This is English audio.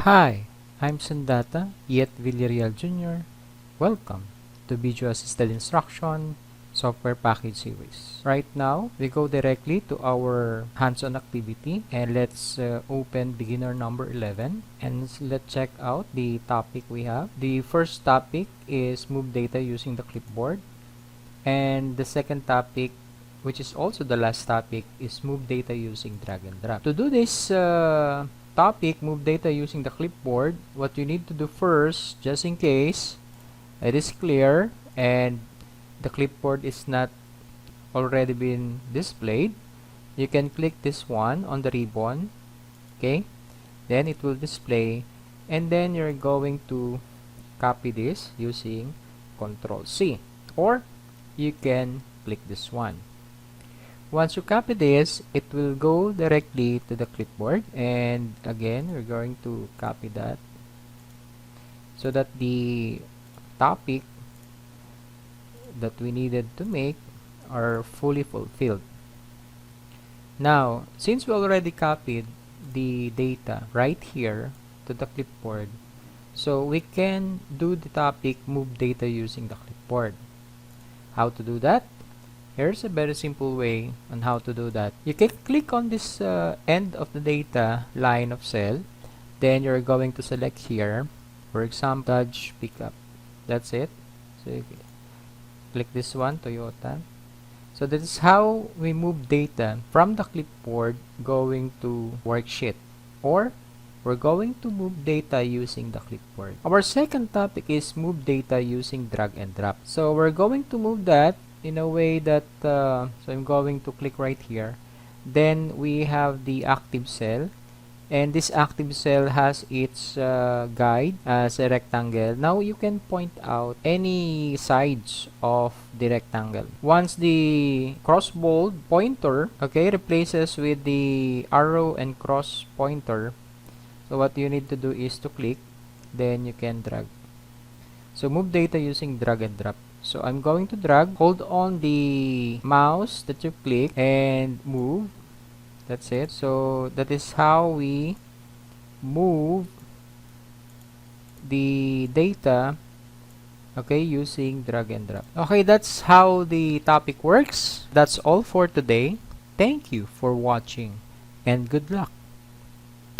Hi, I'm Sandata, Yet Villarreal Jr. Welcome to Video Assisted Instruction Software Package Series. Right now, we go directly to our hands-on activity and let's open beginner number 11 and let's check out the topic we have. The first topic is move data using the clipboard, and the second topic, which is also the last topic, is move data using drag and drop. To do this topic, move data using the clipboard, what you need to do first, just in case it is clear and the clipboard is not already been displayed, you can click this one on the ribbon, okay, then it will display, and then you're going to copy this using Ctrl C, or you can click this one. Once you copy this, it will go directly to the clipboard, and again we're going to copy that so that the topic that we needed to make are fully fulfilled. Now, since we already copied the data right here to the clipboard, so we can do the topic move data using the clipboard. How to do that? Here's a very simple way on how to do that. You can click on this end of the data line of cell, then you're going to select here, for example, Dodge Pickup. That's it. So you click this one, Toyota. So that is how we move data from the clipboard going to worksheet, or we're going to move data using the clipboard. Our second topic is move data using drag and drop. So we're going to move that in a way that, so I'm going to click right here. Then we have the active cell, and this active cell has its guide as a rectangle. Now you can point out any sides of the rectangle. Once the crossbold pointer, okay, replaces with the arrow and cross pointer, so what you need to do is to click, then you can drag. So move data using drag and drop. So I'm going to drag, hold on the mouse that you click and move. That's it. So that is how we move the data, okay, using drag and drop. Okay, that's how the topic works. That's all for today. Thank you for watching and good luck.